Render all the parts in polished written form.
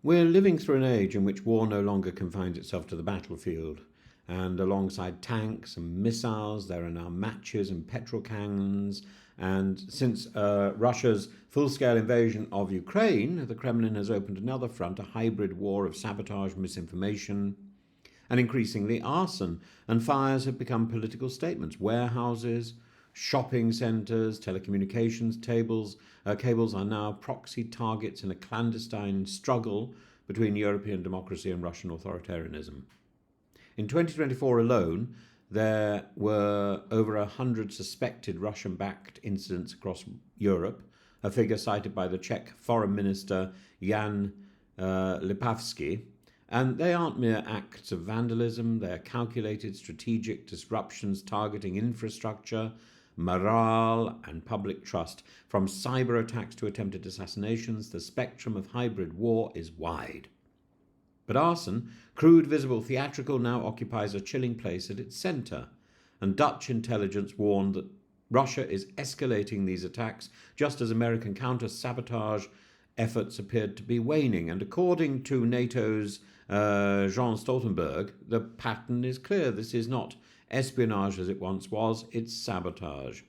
We're living through an age in which war no longer confines itself to the battlefield. And alongside tanks and missiles, there are now matches and petrol cannons. And since Russia's full scale invasion of Ukraine, the Kremlin has opened another front, a hybrid war of sabotage, misinformation, and increasingly arson. And fires have become political statements. Warehouses, shopping centres, telecommunications cables are now proxy targets in a clandestine struggle between European democracy and Russian authoritarianism. In 2024 alone, there were over 100 suspected Russian-backed incidents across Europe, a figure cited by the Czech Foreign Minister Jan Lipavsky. And they aren't mere acts of vandalism, they're calculated strategic disruptions targeting infrastructure, morale, and public trust. From cyber attacks to attempted assassinations, the spectrum of hybrid war is wide. But arson, crude, visible, theatrical, now occupies a chilling place at its centre, and Dutch intelligence warned that Russia is escalating these attacks just as American counter-sabotage efforts appeared to be waning. And according to NATO's Jean Stoltenberg, the pattern is clear. This is not espionage as it once was, it's sabotage.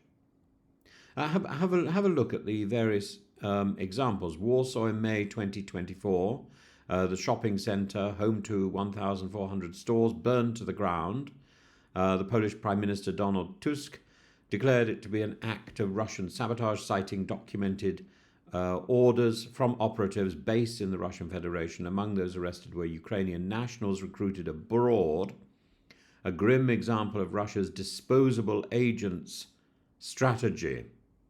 Have a look at the various examples. Warsaw in May 2024, the shopping centre, home to 1,400 stores, burned to the ground. The Polish Prime Minister Donald Tusk declared it to be an act of Russian sabotage, citing documented orders from operatives based in the Russian Federation. Among those arrested were Ukrainian nationals recruited abroad, a grim example of Russia's disposable agents strategy.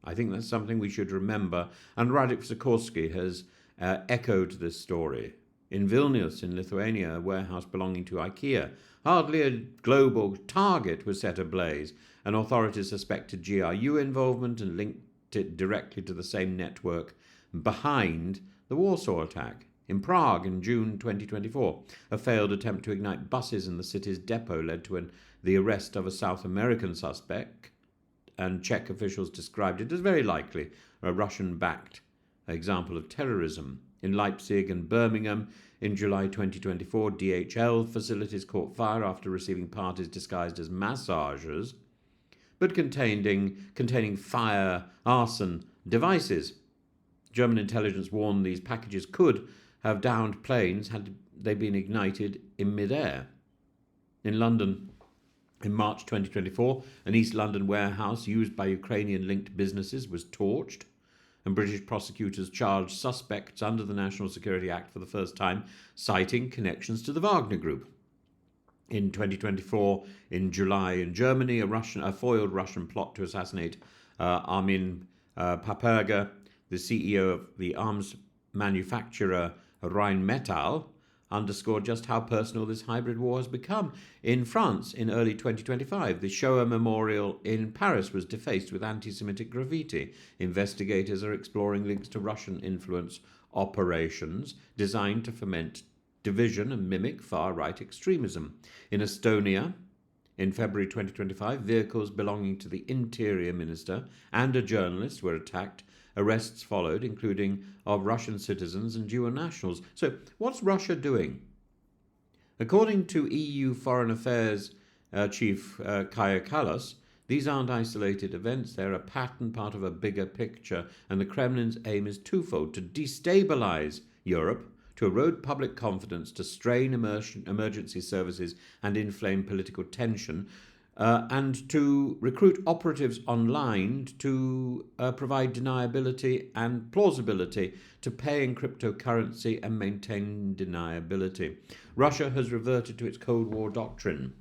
I think that's something we should remember, and Radek Sikorski has echoed this story. In Vilnius, in Lithuania, a warehouse belonging to IKEA, hardly a global target, was set ablaze, and authorities suspected GRU involvement and linked it directly to the same network behind the Warsaw attack. In Prague in June 2024, a failed attempt to ignite buses in the city's depot led to the arrest of a South American suspect, and Czech officials described it as very likely a Russian-backed example of terrorism. In Leipzig and Birmingham in July 2024, DHL facilities caught fire after receiving parties disguised as massagers, but containing fire arson devices. German intelligence warned these packages could have downed planes had they been ignited in mid-air. In London, in March 2024, an East London warehouse used by Ukrainian-linked businesses was torched, and British prosecutors charged suspects under the National Security Act for the first time, citing connections to the Wagner Group. In 2024, in July, in Germany, a foiled Russian plot to assassinate Armin Paperga, the CEO of the arms manufacturer Rheinmetall, underscored just how personal this hybrid war has become. In France, in early 2025, the Shoah Memorial in Paris was defaced with anti-Semitic graffiti. Investigators are exploring links to Russian influence operations designed to foment division and mimic far-right extremism. In Estonia, in February 2025, vehicles belonging to the Interior Minister and a journalist were attacked. Arrests followed, including of Russian citizens and dual nationals. So what's Russia doing? According to EU Foreign Affairs Chief Kaja Kallas, these aren't isolated events, they're a pattern, part of a bigger picture, and the Kremlin's aim is twofold: to destabilize Europe, to erode public confidence, to strain emergency services and inflame political tension, and to recruit operatives online to provide deniability and plausibility to paying cryptocurrency and maintain deniability. Russia has reverted to its Cold War doctrine,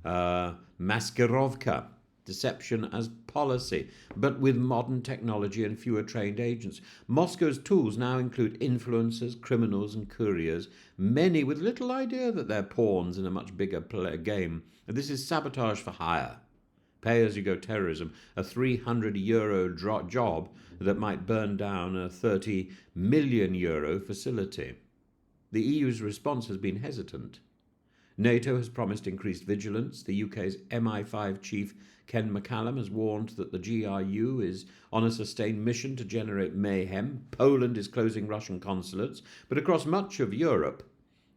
maskirovka, deception as policy, but with modern technology and fewer trained agents. Moscow's tools now include influencers, criminals and couriers, many with little idea that they're pawns in a much bigger game. And this is sabotage for hire, pay-as-you-go terrorism, a €300 job that might burn down a €30 million facility. The EU's response has been hesitant. NATO has promised increased vigilance. The UK's MI5 chief Ken McCallum has warned that the GRU is on a sustained mission to generate mayhem. Poland is closing Russian consulates. But across much of Europe,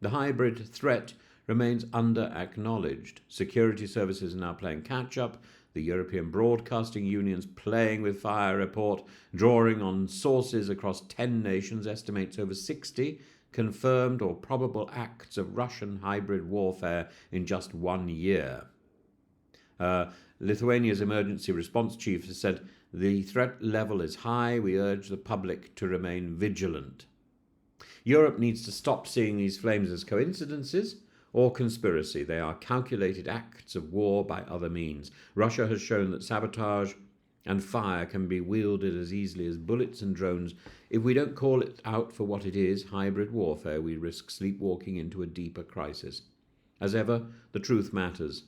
the hybrid threat remains under-acknowledged. Security services are now playing catch-up. The European Broadcasting Union's Playing with Fire report, drawing on sources across 10 nations, estimates over 60 confirmed or probable acts of Russian hybrid warfare in just 1 year. Lithuania's emergency response chief has said, "The threat level is high. We urge the public to remain vigilant." Europe needs to stop seeing these flames as coincidences or conspiracy. They are calculated acts of war by other means. Russia has shown that sabotage and fire can be wielded as easily as bullets and drones. If we don't call it out for what it is, hybrid warfare, we risk sleepwalking into a deeper crisis. As ever, the truth matters,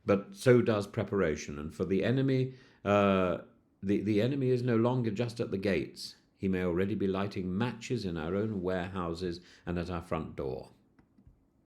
but so does preparation. And for the enemy, the enemy is no longer just at the gates. He may already be lighting matches in our own warehouses and at our front door.